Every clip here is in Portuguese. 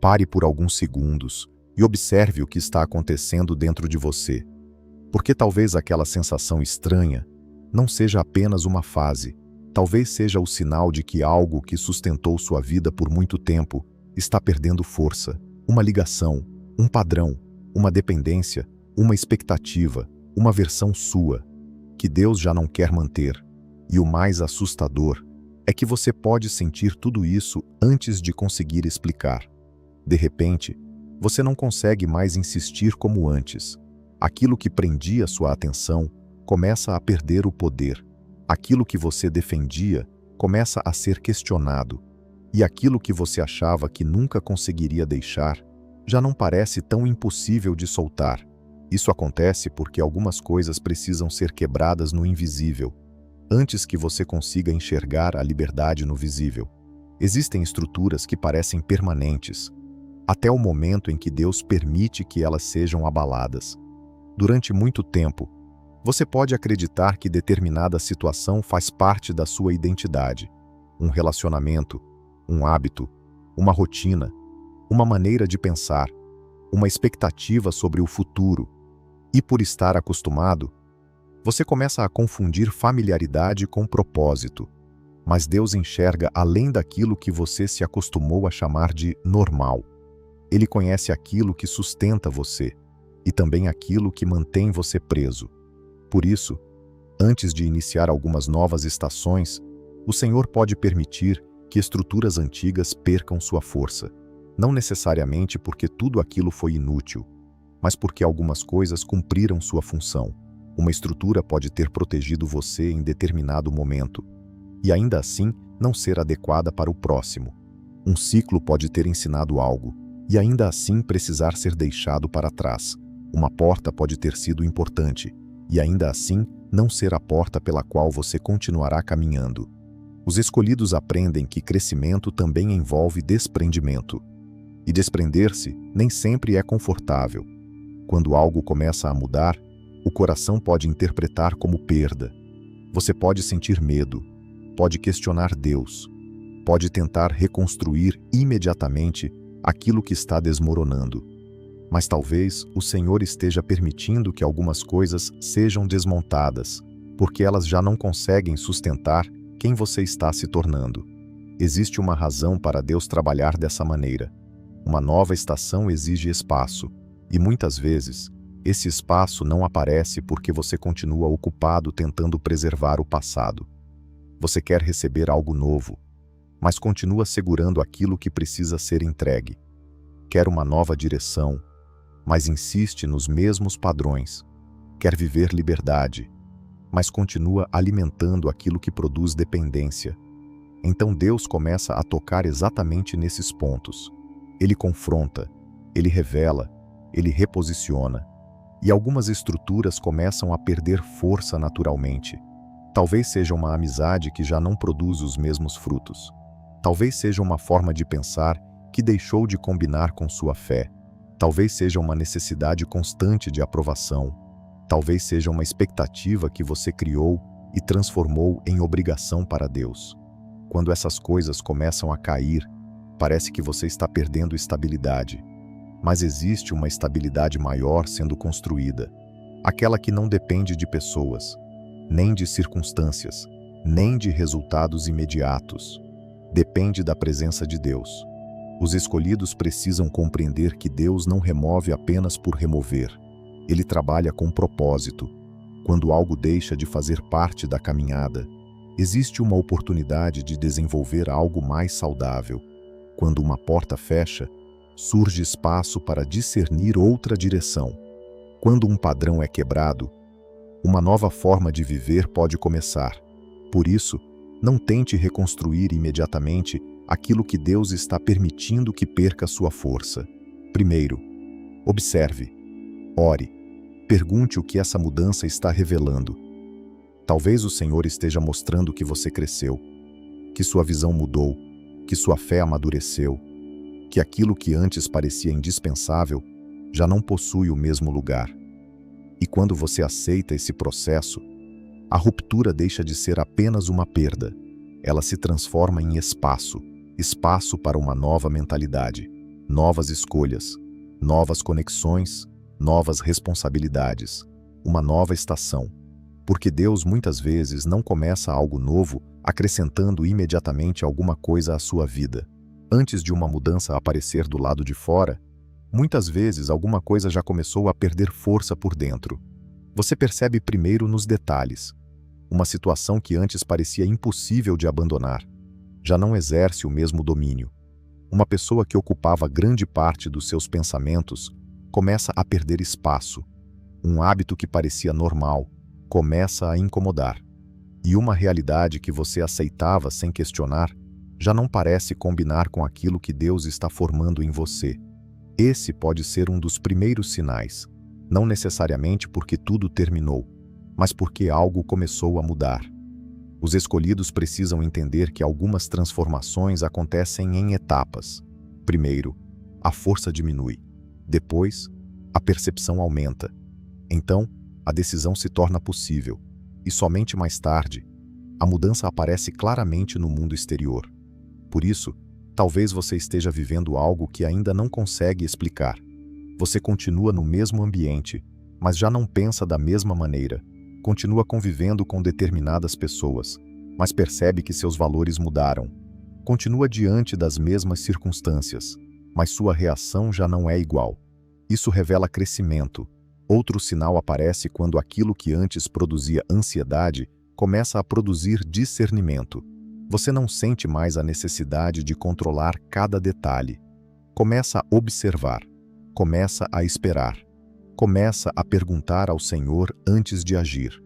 Pare por alguns segundos e observe o que está acontecendo dentro de você, porque talvez aquela sensação estranha não seja apenas uma fase, talvez seja o sinal de que algo que sustentou sua vida por muito tempo está perdendo força, uma ligação, um padrão, uma dependência, uma expectativa, uma versão sua, que Deus já não quer manter. E o mais assustador é que você pode sentir tudo isso antes de conseguir explicar. De repente, você não consegue mais insistir como antes. Aquilo que prendia sua atenção começa a perder o poder. Aquilo que você defendia começa a ser questionado. E aquilo que você achava que nunca conseguiria deixar já não parece tão impossível de soltar. Isso acontece porque algumas coisas precisam ser quebradas no invisível, antes que você consiga enxergar a liberdade no visível. Existem estruturas que parecem permanentes, até o momento em que Deus permite que elas sejam abaladas. Durante muito tempo, você pode acreditar que determinada situação faz parte da sua identidade. Um relacionamento, um hábito, uma rotina, uma maneira de pensar, uma expectativa sobre o futuro. E por estar acostumado, você começa a confundir familiaridade com propósito. Mas Deus enxerga além daquilo que você se acostumou a chamar de normal. Ele conhece aquilo que sustenta você e também aquilo que mantém você preso. Por isso, antes de iniciar algumas novas estações, o Senhor pode permitir que estruturas antigas percam sua força. Não necessariamente porque tudo aquilo foi inútil, mas porque algumas coisas cumpriram sua função. Uma estrutura pode ter protegido você em determinado momento, e ainda assim não ser adequada para o próximo. Um ciclo pode ter ensinado algo, e ainda assim precisar ser deixado para trás. Uma porta pode ter sido importante, e ainda assim não ser a porta pela qual você continuará caminhando. Os escolhidos aprendem que crescimento também envolve desprendimento. E desprender-se nem sempre é confortável. Quando algo começa a mudar, o coração pode interpretar como perda. Você pode sentir medo, pode questionar Deus, pode tentar reconstruir imediatamente aquilo que está desmoronando. Mas talvez o Senhor esteja permitindo que algumas coisas sejam desmontadas, porque elas já não conseguem sustentar quem você está se tornando. Existe uma razão para Deus trabalhar dessa maneira. Uma nova estação exige espaço, e muitas vezes, esse espaço não aparece porque você continua ocupado tentando preservar o passado. Você quer receber algo novo, mas continua segurando aquilo que precisa ser entregue. Quer uma nova direção, mas insiste nos mesmos padrões. Quer viver liberdade, mas continua alimentando aquilo que produz dependência. Então Deus começa a tocar exatamente nesses pontos. Ele confronta, ele revela, ele reposiciona. E algumas estruturas começam a perder força naturalmente. Talvez seja uma amizade que já não produz os mesmos frutos. Talvez seja uma forma de pensar que deixou de combinar com sua fé. Talvez seja uma necessidade constante de aprovação. Talvez seja uma expectativa que você criou e transformou em obrigação para Deus. Quando essas coisas começam a cair, parece que você está perdendo estabilidade. Mas existe uma estabilidade maior sendo construída. Aquela que não depende de pessoas, nem de circunstâncias, nem de resultados imediatos. Depende da presença de Deus. Os escolhidos precisam compreender que Deus não remove apenas por remover. Ele trabalha com propósito. Quando algo deixa de fazer parte da caminhada, existe uma oportunidade de desenvolver algo mais saudável. Quando uma porta fecha, surge espaço para discernir outra direção. Quando um padrão é quebrado, uma nova forma de viver pode começar. Por isso, não tente reconstruir imediatamente aquilo que Deus está permitindo que perca sua força. Primeiro, observe, ore, pergunte o que essa mudança está revelando. Talvez o Senhor esteja mostrando que você cresceu, que sua visão mudou, que sua fé amadureceu, que aquilo que antes parecia indispensável já não possui o mesmo lugar. E quando você aceita esse processo, a ruptura deixa de ser apenas uma perda. Ela se transforma em espaço, espaço para uma nova mentalidade. novas escolhas, novas conexões, novas responsabilidades, uma nova estação. Porque Deus muitas vezes não começa algo novo acrescentando imediatamente alguma coisa à sua vida. Antes de uma mudança aparecer do lado de fora, muitas vezes alguma coisa já começou a perder força por dentro. Você percebe primeiro nos detalhes. Uma situação que antes parecia impossível de abandonar, já não exerce o mesmo domínio. Uma pessoa que ocupava grande parte dos seus pensamentos começa a perder espaço. Um hábito que parecia normal começa a incomodar. E uma realidade que você aceitava sem questionar já não parece combinar com aquilo que Deus está formando em você. Esse pode ser um dos primeiros sinais, não necessariamente porque tudo terminou, mas porque algo começou a mudar. Os escolhidos precisam entender que algumas transformações acontecem em etapas. Primeiro, a força diminui. Depois, a percepção aumenta. Então, a decisão se torna possível. E somente mais tarde, a mudança aparece claramente no mundo exterior. Por isso, talvez você esteja vivendo algo que ainda não consegue explicar. Você continua no mesmo ambiente, mas já não pensa da mesma maneira. Continua convivendo com determinadas pessoas, mas percebe que seus valores mudaram. Continua diante das mesmas circunstâncias, mas sua reação já não é igual. Isso revela crescimento. Outro sinal aparece quando aquilo que antes produzia ansiedade começa a produzir discernimento. Você não sente mais a necessidade de controlar cada detalhe. Começa a observar, começa a esperar, começa a perguntar ao Senhor antes de agir.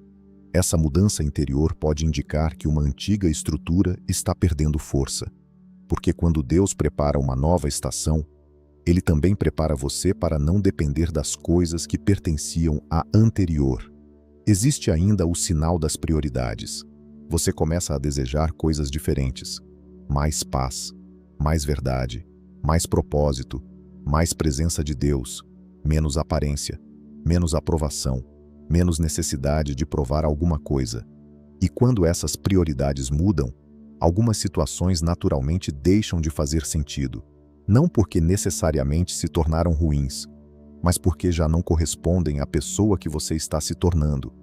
Essa mudança interior pode indicar que uma antiga estrutura está perdendo força. Porque quando Deus prepara uma nova estação, Ele também prepara você para não depender das coisas que pertenciam à anterior. Existe ainda o sinal das prioridades. Você começa a desejar coisas diferentes. Mais paz, mais verdade, mais propósito, mais presença de Deus, menos aparência, menos aprovação, menos necessidade de provar alguma coisa. E quando essas prioridades mudam, algumas situações naturalmente deixam de fazer sentido. Não porque necessariamente se tornaram ruins, mas porque já não correspondem à pessoa que você está se tornando.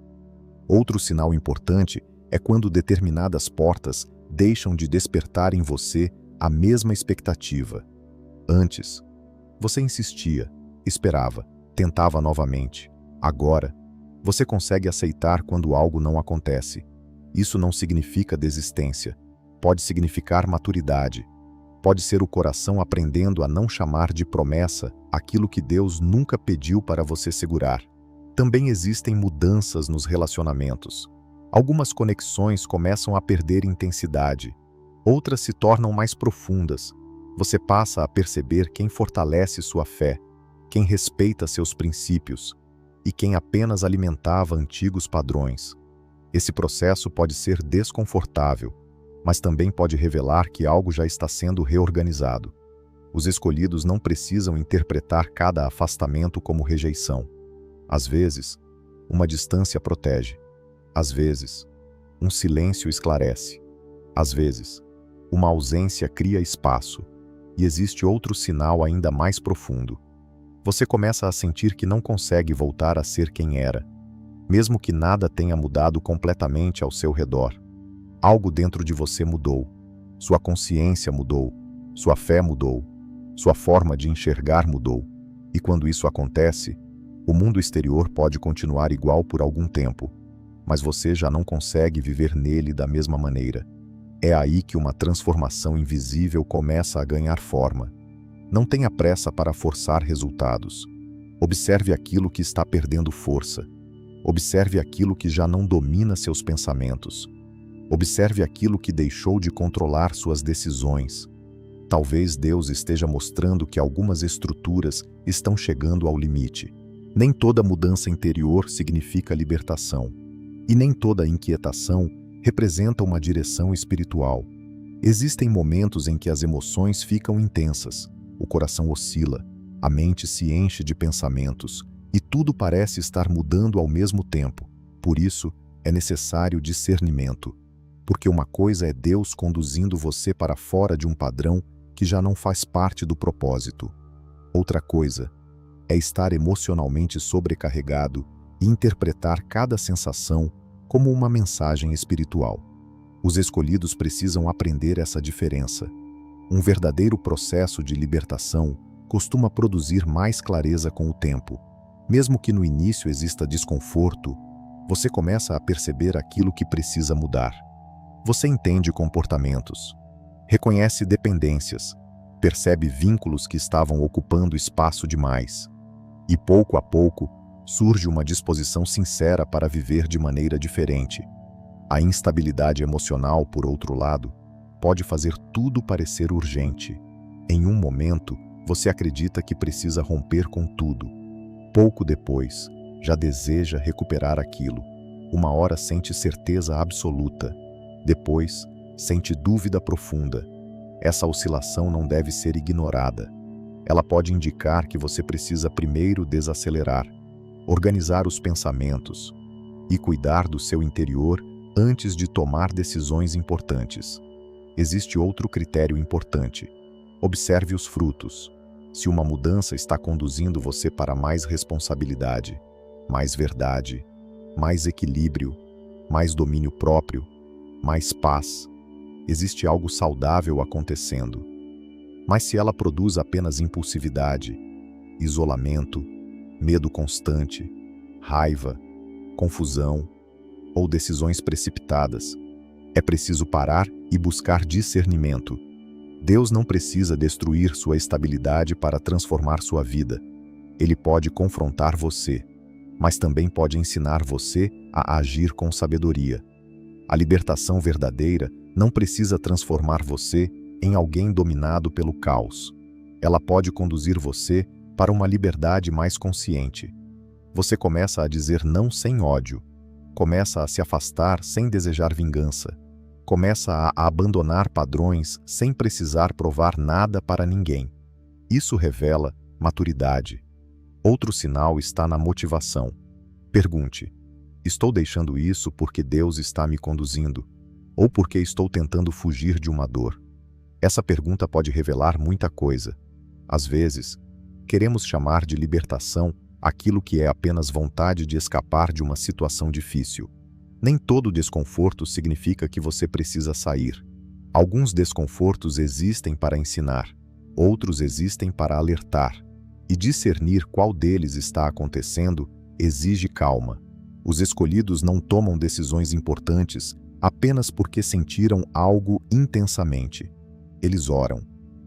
Outro sinal importante é quando determinadas portas deixam de despertar em você a mesma expectativa. Antes, você insistia, esperava, tentava novamente. Agora, você consegue aceitar quando algo não acontece. Isso não significa desistência. Pode significar maturidade. Pode ser o coração aprendendo a não chamar de promessa aquilo que Deus nunca pediu para você segurar. Também existem mudanças nos relacionamentos. Algumas conexões começam a perder intensidade. Outras se tornam mais profundas. Você passa a perceber quem fortalece sua fé, quem respeita seus princípios e quem apenas alimentava antigos padrões. Esse processo pode ser desconfortável, mas também pode revelar que algo já está sendo reorganizado. Os escolhidos não precisam interpretar cada afastamento como rejeição. Às vezes, uma distância protege. Às vezes, um silêncio esclarece. Às vezes, uma ausência cria espaço. E existe outro sinal ainda mais profundo. Você começa a sentir que não consegue voltar a ser quem era, mesmo que nada tenha mudado completamente ao seu redor. Algo dentro de você mudou. Sua consciência mudou. Sua fé mudou. Sua forma de enxergar mudou. E quando isso acontece, o mundo exterior pode continuar igual por algum tempo, mas você já não consegue viver nele da mesma maneira. É aí que uma transformação invisível começa a ganhar forma. Não tenha pressa para forçar resultados. Observe aquilo que está perdendo força. Observe aquilo que já não domina seus pensamentos. Observe aquilo que deixou de controlar suas decisões. Talvez Deus esteja mostrando que algumas estruturas estão chegando ao limite. Nem toda mudança interior significa libertação. E nem toda inquietação representa uma direção espiritual. Existem momentos em que as emoções ficam intensas, o coração oscila, a mente se enche de pensamentos e tudo parece estar mudando ao mesmo tempo. Por isso, é necessário discernimento, porque uma coisa é Deus conduzindo você para fora de um padrão que já não faz parte do propósito. Outra coisa é estar emocionalmente sobrecarregado e interpretar cada sensação como uma mensagem espiritual. Os escolhidos precisam aprender essa diferença. Um verdadeiro processo de libertação costuma produzir mais clareza com o tempo. Mesmo que no início exista desconforto, você começa a perceber aquilo que precisa mudar. Você entende comportamentos, reconhece dependências, percebe vínculos que estavam ocupando espaço demais. E pouco a pouco, surge uma disposição sincera para viver de maneira diferente. A instabilidade emocional, por outro lado, pode fazer tudo parecer urgente. Em um momento, você acredita que precisa romper com tudo. Pouco depois, já deseja recuperar aquilo. Uma hora sente certeza absoluta. Depois, sente dúvida profunda. Essa oscilação não deve ser ignorada. Ela pode indicar que você precisa primeiro desacelerar, organizar os pensamentos e cuidar do seu interior antes de tomar decisões importantes. Existe outro critério importante. Observe os frutos. Se uma mudança está conduzindo você para mais responsabilidade, mais verdade, mais equilíbrio, mais domínio próprio, mais paz, existe algo saudável acontecendo. Mas se ela produz apenas impulsividade, isolamento, medo constante, raiva, confusão ou decisões precipitadas, é preciso parar e buscar discernimento. Deus não precisa destruir sua estabilidade para transformar sua vida. Ele pode confrontar você, mas também pode ensinar você a agir com sabedoria. A libertação verdadeira não precisa transformar você em alguém dominado pelo caos. Ela pode conduzir você para uma liberdade mais consciente. Você começa a dizer não sem ódio, começa a se afastar sem desejar vingança, começa a abandonar padrões sem precisar provar nada para ninguém. Isso revela maturidade. Outro sinal está na motivação. Pergunte: estou deixando isso porque Deus está me conduzindo? Ou porque estou tentando fugir de uma dor? Essa pergunta pode revelar muita coisa. Às vezes, queremos chamar de libertação aquilo que é apenas vontade de escapar de uma situação difícil. Nem todo desconforto significa que você precisa sair. Alguns desconfortos existem para ensinar, outros existem para alertar. E discernir qual deles está acontecendo exige calma. Os escolhidos não tomam decisões importantes apenas porque sentiram algo intensamente. Eles oram,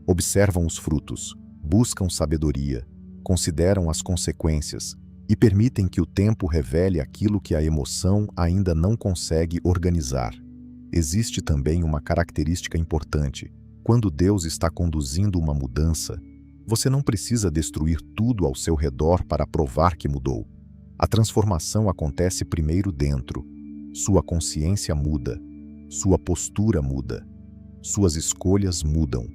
observam os frutos, buscam sabedoria, consideram as consequências e permitem que o tempo revele aquilo que a emoção ainda não consegue organizar. Existe também uma característica importante. Quando Deus está conduzindo uma mudança, você não precisa destruir tudo ao seu redor para provar que mudou. A transformação acontece primeiro dentro. Sua consciência muda, sua postura muda, suas escolhas mudam,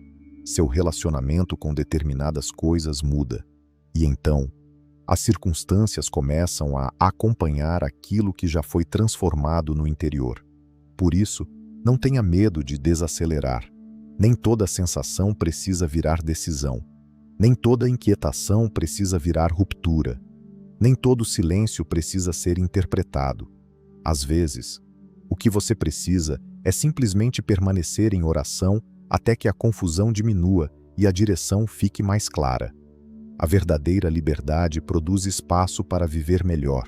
seu relacionamento com determinadas coisas muda. E então, as circunstâncias começam a acompanhar aquilo que já foi transformado no interior. Por isso, não tenha medo de desacelerar. Nem toda sensação precisa virar decisão. Nem toda inquietação precisa virar ruptura. Nem todo silêncio precisa ser interpretado. Às vezes, o que você precisa é simplesmente permanecer em oração até que a confusão diminua e a direção fique mais clara. A verdadeira liberdade produz espaço para viver melhor.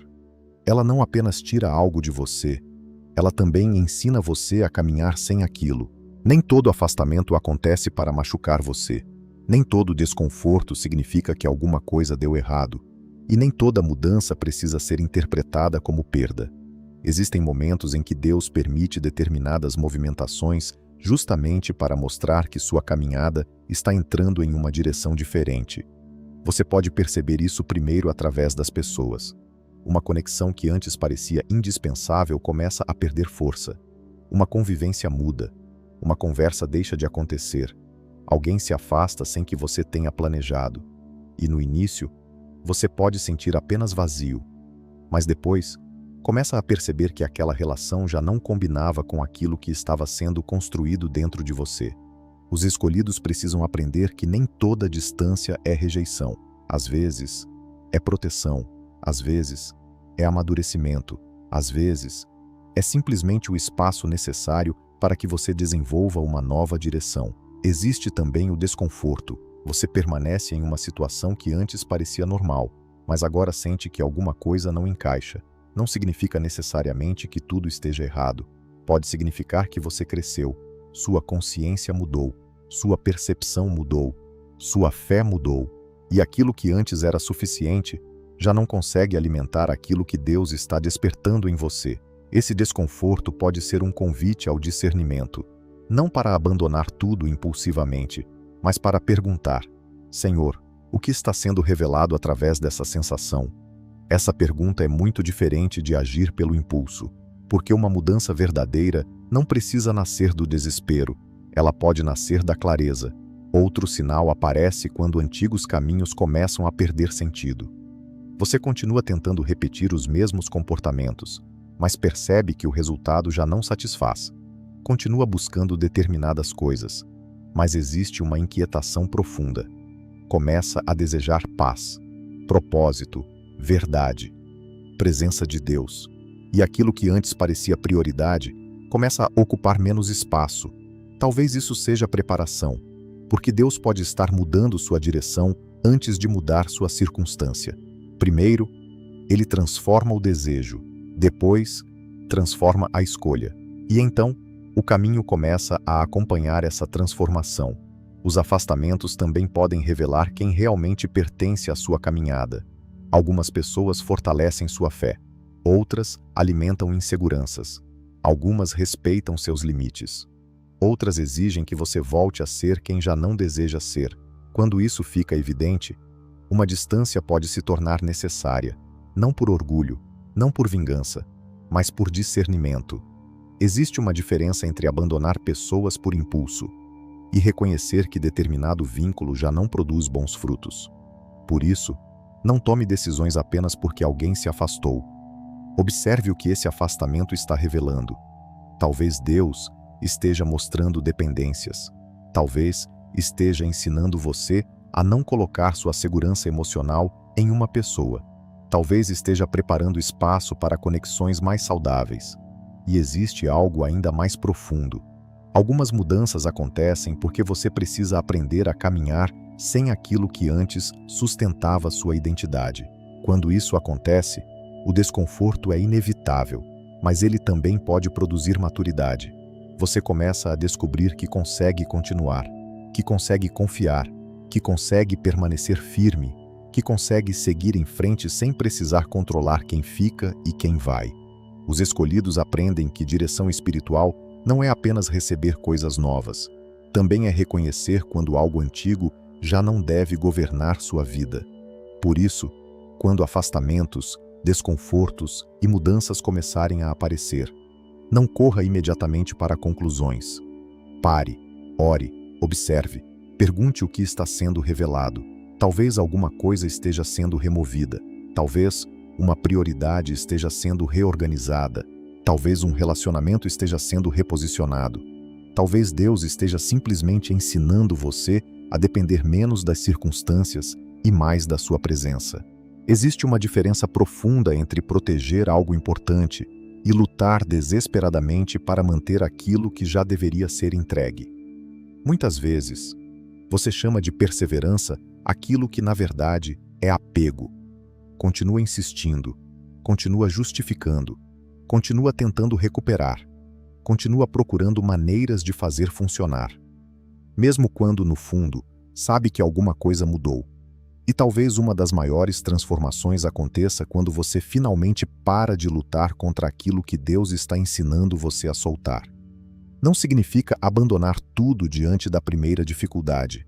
Ela não apenas tira algo de você, ela também ensina você a caminhar sem aquilo. Nem todo afastamento acontece para machucar você. Nem todo desconforto significa que alguma coisa deu errado. E nem toda mudança precisa ser interpretada como perda. Existem momentos em que Deus permite determinadas movimentações justamente para mostrar que sua caminhada está entrando em uma direção diferente. Você pode perceber isso primeiro através das pessoas. Uma conexão que antes parecia indispensável começa a perder força. Uma convivência muda. Uma conversa deixa de acontecer. Alguém se afasta sem que você tenha planejado. E no início, você pode sentir apenas vazio. Mas depois, começa a perceber que aquela relação já não combinava com aquilo que estava sendo construído dentro de você. Os escolhidos precisam aprender que nem toda distância é rejeição. Às vezes, é proteção. Às vezes, é amadurecimento. Às vezes, é simplesmente o espaço necessário para que você desenvolva uma nova direção. Existe também o desconforto. Você permanece em uma situação que antes parecia normal, mas agora sente que alguma coisa não encaixa. Não significa necessariamente que tudo esteja errado. Pode significar que você cresceu, sua consciência mudou, sua percepção mudou, sua fé mudou, e aquilo que antes era suficiente já não consegue alimentar aquilo que Deus está despertando em você. Esse desconforto pode ser um convite ao discernimento, não para abandonar tudo impulsivamente, mas para perguntar: Senhor, o que está sendo revelado através dessa sensação? Essa pergunta é muito diferente de agir pelo impulso, porque uma mudança verdadeira não precisa nascer do desespero, ela pode nascer da clareza. Outro sinal aparece quando antigos caminhos começam a perder sentido. Você continua tentando repetir os mesmos comportamentos, mas percebe que o resultado já não satisfaz. Continua buscando determinadas coisas, mas existe uma inquietação profunda. Começa a desejar paz, propósito, verdade, presença de Deus. E aquilo que antes parecia prioridade começa a ocupar menos espaço. Talvez isso seja preparação, porque Deus pode estar mudando sua direção antes de mudar sua circunstância. Primeiro, Ele transforma o desejo, depois, transforma a escolha. E então, o caminho começa a acompanhar essa transformação. Os afastamentos também podem revelar quem realmente pertence à sua caminhada. Algumas pessoas fortalecem sua fé, outras alimentam inseguranças. Algumas respeitam seus limites. Outras exigem que você volte a ser quem já não deseja ser. Quando isso fica evidente, uma distância pode se tornar necessária, não por orgulho, não por vingança, mas por discernimento. Existe uma diferença entre abandonar pessoas por impulso e reconhecer que determinado vínculo já não produz bons frutos. Por isso, não tome decisões apenas porque alguém se afastou. Observe o que esse afastamento está revelando. Talvez Deus esteja mostrando dependências. Talvez esteja ensinando você a não colocar sua segurança emocional em uma pessoa. Talvez esteja preparando espaço para conexões mais saudáveis. E existe algo ainda mais profundo. Algumas mudanças acontecem porque você precisa aprender a caminhar sem aquilo que antes sustentava sua identidade. Quando isso acontece, o desconforto é inevitável, mas ele também pode produzir maturidade. Você começa a descobrir que consegue continuar, que consegue confiar, que consegue permanecer firme, que consegue seguir em frente sem precisar controlar quem fica e quem vai. Os escolhidos aprendem que direção espiritual não é apenas receber coisas novas, também é reconhecer quando algo antigo já não deve governar sua vida. Por isso, quando afastamentos, desconfortos e mudanças começarem a aparecer, não corra imediatamente para conclusões. Pare, ore, observe, pergunte o que está sendo revelado. Talvez alguma coisa esteja sendo removida, talvez uma prioridade esteja sendo reorganizada, talvez um relacionamento esteja sendo reposicionado. Talvez Deus esteja simplesmente ensinando você a depender menos das circunstâncias e mais da sua presença. Existe uma diferença profunda entre proteger algo importante e lutar desesperadamente para manter aquilo que já deveria ser entregue. Muitas vezes, você chama de perseverança aquilo que na verdade é apego. Continua insistindo, continua justificando, continua tentando recuperar, continua procurando maneiras de fazer funcionar. Mesmo quando, no fundo, sabe que alguma coisa mudou. E talvez uma das maiores transformações aconteça quando você finalmente para de lutar contra aquilo que Deus está ensinando você a soltar. Não significa abandonar tudo diante da primeira dificuldade.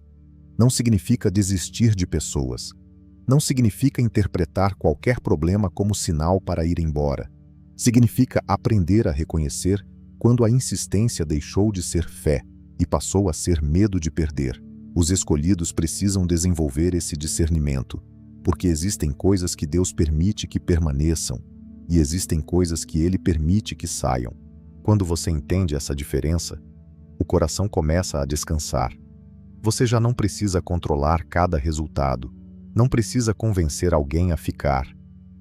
Não significa desistir de pessoas. Não significa interpretar qualquer problema como sinal para ir embora. Significa aprender a reconhecer quando a insistência deixou de ser fé e passou a ser medo de perder. Os escolhidos precisam desenvolver esse discernimento, porque existem coisas que Deus permite que permaneçam e existem coisas que Ele permite que saiam. Quando você entende essa diferença, O coração começa a descansar. Você já não precisa controlar cada resultado. Não precisa convencer alguém a ficar.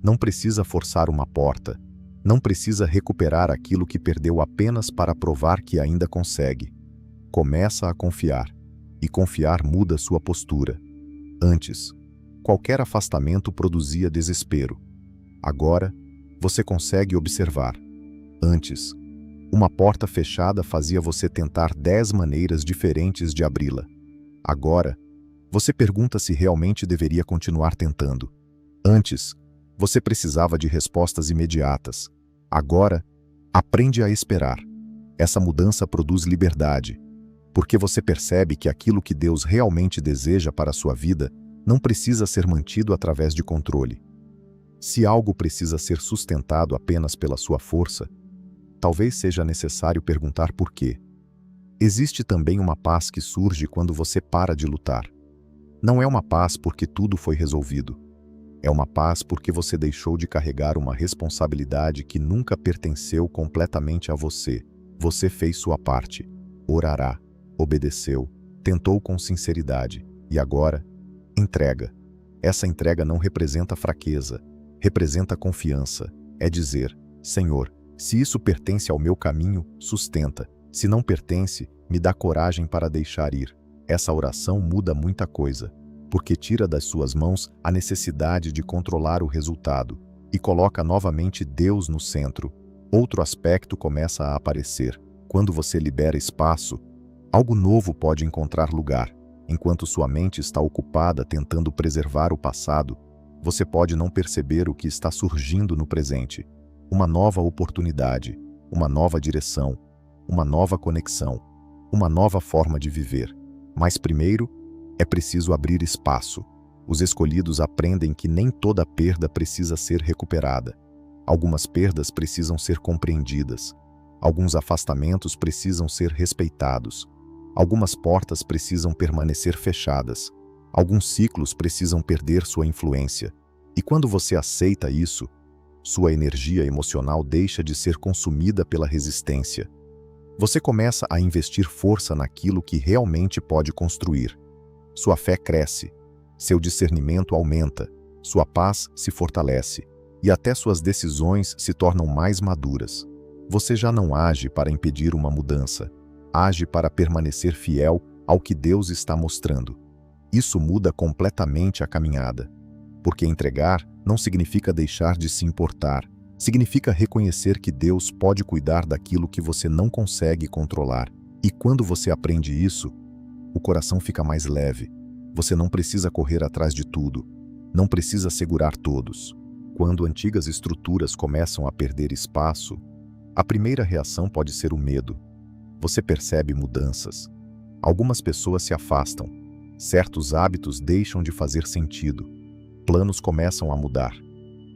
Não precisa forçar uma porta. Não precisa recuperar aquilo que perdeu apenas para provar que ainda consegue. Começa a confiar. E confiar muda sua postura. Antes, qualquer afastamento produzia desespero. Agora, você consegue observar. Antes, uma porta fechada fazia você tentar 10 maneiras diferentes de abri-la. Agora, você pergunta se realmente deveria continuar tentando. Antes, você precisava de respostas imediatas. Agora, aprende a esperar. Essa mudança produz liberdade, porque você percebe que aquilo que Deus realmente deseja para a sua vida não precisa ser mantido através de controle. Se algo precisa ser sustentado apenas pela sua força, talvez seja necessário perguntar por quê. Existe também uma paz que surge quando você para de lutar. Não é uma paz porque tudo foi resolvido. É uma paz porque você deixou de carregar uma responsabilidade que nunca pertenceu completamente a você. Você fez sua parte, orará, obedeceu, tentou com sinceridade e agora, entrega. Essa entrega não representa fraqueza, representa confiança. É dizer, Senhor, se isso pertence ao meu caminho, sustenta. Se não pertence, me dá coragem para deixar ir. Essa oração muda muita coisa, porque tira das suas mãos a necessidade de controlar o resultado e coloca novamente Deus no centro. Outro aspecto começa a aparecer. Quando você libera espaço, algo novo pode encontrar lugar. Enquanto sua mente está ocupada tentando preservar o passado, você pode não perceber o que está surgindo no presente. Uma nova oportunidade, uma nova direção, uma nova conexão, uma nova forma de viver. Mas primeiro, é preciso abrir espaço. Os escolhidos aprendem que nem toda perda precisa ser recuperada. Algumas perdas precisam ser compreendidas. Alguns afastamentos precisam ser respeitados. Algumas portas precisam permanecer fechadas. Alguns ciclos precisam perder sua influência. E quando você aceita isso, sua energia emocional deixa de ser consumida pela resistência. Você começa a investir força naquilo que realmente pode construir. Sua fé cresce, seu discernimento aumenta, sua paz se fortalece e até suas decisões se tornam mais maduras. Você já não age para impedir uma mudança, age para permanecer fiel ao que Deus está mostrando. Isso muda completamente a caminhada, porque entregar não significa deixar de se importar, significa reconhecer que Deus pode cuidar daquilo que você não consegue controlar. E quando você aprende isso, o coração fica mais leve. Você não precisa correr atrás de tudo, não precisa segurar todos. Quando antigas estruturas começam a perder espaço, a primeira reação pode ser o medo. Você percebe mudanças. Algumas pessoas se afastam, certos hábitos deixam de fazer sentido, planos começam a mudar.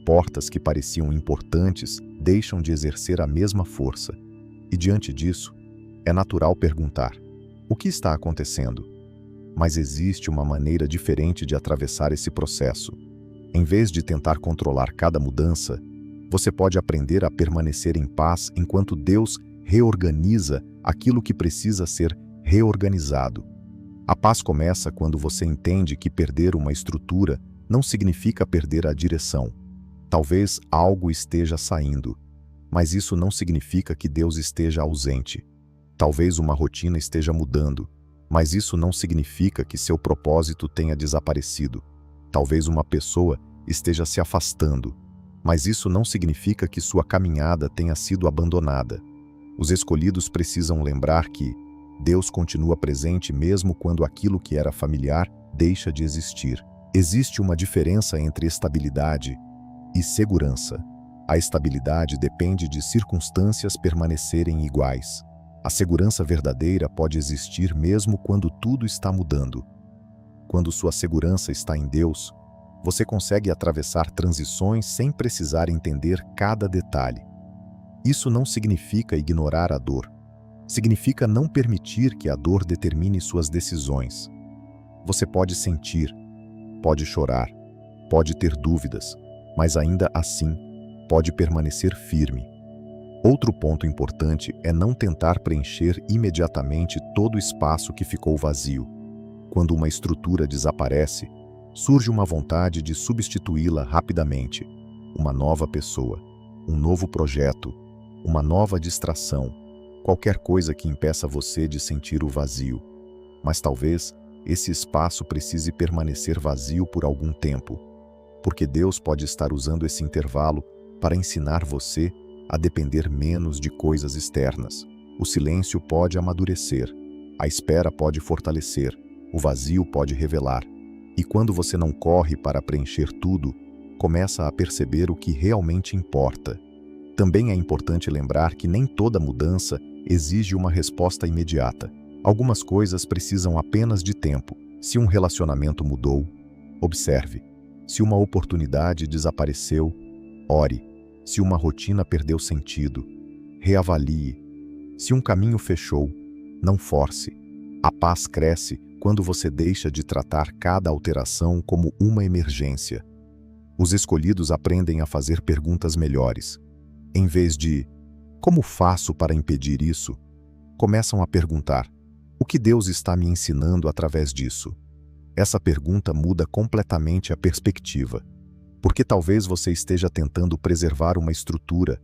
Portas que pareciam importantes deixam de exercer a mesma força. E diante disso, é natural perguntar: o que está acontecendo? Mas existe uma maneira diferente de atravessar esse processo. Em vez de tentar controlar cada mudança, você pode aprender a permanecer em paz enquanto Deus reorganiza aquilo que precisa ser reorganizado. A paz começa quando você entende que perder uma estrutura não significa perder a direção. Talvez algo esteja saindo, mas isso não significa que Deus esteja ausente. Talvez uma rotina esteja mudando, mas isso não significa que seu propósito tenha desaparecido. Talvez uma pessoa esteja se afastando, mas isso não significa que sua caminhada tenha sido abandonada. Os escolhidos precisam lembrar que Deus continua presente mesmo quando aquilo que era familiar deixa de existir. Existe uma diferença entre estabilidade e segurança. A estabilidade depende de circunstâncias permanecerem iguais. A segurança verdadeira pode existir mesmo quando tudo está mudando. Quando sua segurança está em Deus, você consegue atravessar transições sem precisar entender cada detalhe. Isso não significa ignorar a dor. Significa não permitir que a dor determine suas decisões. Você pode sentir, pode chorar, pode ter dúvidas, mas ainda assim, pode permanecer firme. Outro ponto importante é não tentar preencher imediatamente todo o espaço que ficou vazio. Quando uma estrutura desaparece, surge uma vontade de substituí-la rapidamente. Uma nova pessoa, um novo projeto, uma nova distração, qualquer coisa que impeça você de sentir o vazio. Mas talvez esse espaço precise permanecer vazio por algum tempo, porque Deus pode estar usando esse intervalo para ensinar você a depender menos de coisas externas. O silêncio pode amadurecer, a espera pode fortalecer, o vazio pode revelar. E quando você não corre para preencher tudo, começa a perceber o que realmente importa. Também é importante lembrar que nem toda mudança exige uma resposta imediata. Algumas coisas precisam apenas de tempo. Se um relacionamento mudou, observe. Se uma oportunidade desapareceu, ore. Se uma rotina perdeu sentido, reavalie. Se um caminho fechou, não force. A paz cresce quando você deixa de tratar cada alteração como uma emergência. Os escolhidos aprendem a fazer perguntas melhores. Em vez de "como faço para impedir isso?", começam a perguntar: "O que Deus está me ensinando através disso?". Essa pergunta muda completamente a perspectiva, porque talvez você esteja tentando preservar uma estrutura,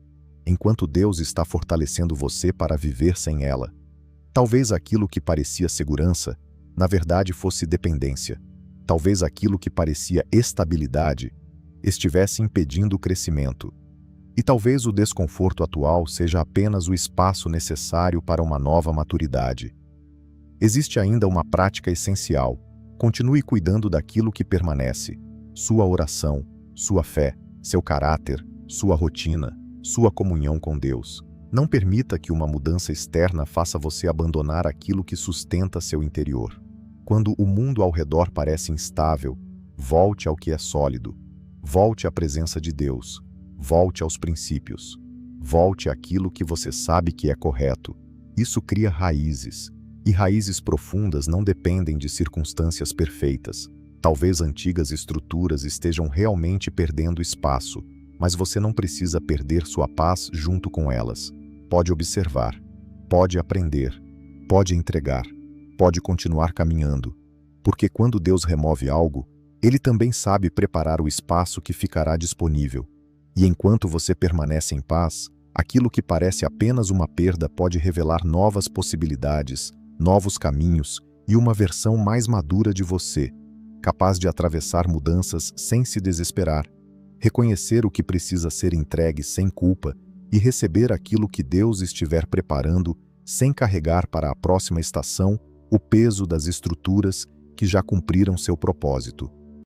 enquanto Deus está fortalecendo você para viver sem ela. Talvez aquilo que parecia segurança, na verdade fosse dependência. Talvez aquilo que parecia estabilidade estivesse impedindo o crescimento. E talvez o desconforto atual seja apenas o espaço necessário para uma nova maturidade. Existe ainda uma prática essencial. Continue cuidando daquilo que permanece: sua oração, sua fé, seu caráter, sua rotina, sua comunhão com Deus. Não permita que uma mudança externa faça você abandonar aquilo que sustenta seu interior. Quando o mundo ao redor parece instável, volte ao que é sólido. Volte à presença de Deus. Volte aos princípios. Volte àquilo que você sabe que é correto. Isso cria raízes. E raízes profundas não dependem de circunstâncias perfeitas. Talvez antigas estruturas estejam realmente perdendo espaço, mas você não precisa perder sua paz junto com elas. Pode observar, pode aprender, pode entregar, pode continuar caminhando. Porque quando Deus remove algo, Ele também sabe preparar o espaço que ficará disponível. E enquanto você permanece em paz, aquilo que parece apenas uma perda pode revelar novas possibilidades, novos caminhos e uma versão mais madura de você, capaz de atravessar mudanças sem se desesperar, reconhecer o que precisa ser entregue sem culpa e receber aquilo que Deus estiver preparando sem carregar para a próxima estação o peso das estruturas que já cumpriram seu propósito.